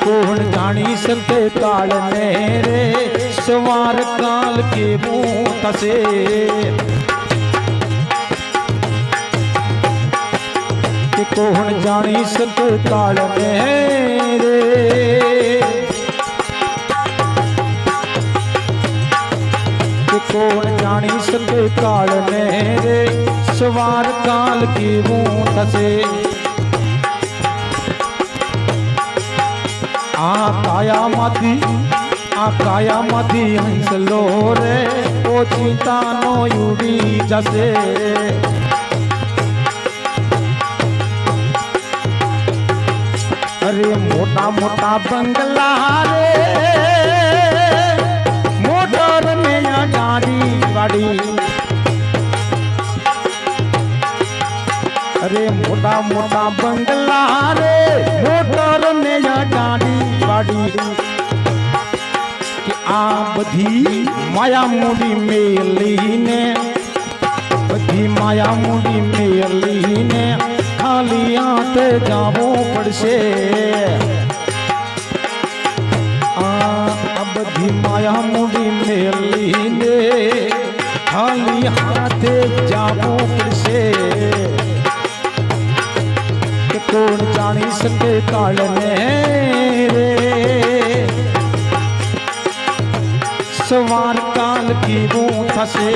कौन जानी सके काल ने रे सवार काल के मुंह से कि कौन जानी सके काल ने रे कि कौन जानी सके काल ने रे सवार काल की मुंह से आ काया माती हंस लो रे ओ चिंता नो उड़ी जसे अरे मोटा मोटा बंगला रे मोटर में या गाड़ी गाड़ी अरे मोटा मोटा बंगला रे मोटर में या गाड़ी गाड़ी कि आ बधी माया मूडी मेली ने बधी माया मूडी मेली ने खाली आते जावो पड़से आ बधी माया मूडी मेली ने खाली हाथे जावो पड़से कौन जानी सके काल ने रे सवार काल की बूथ से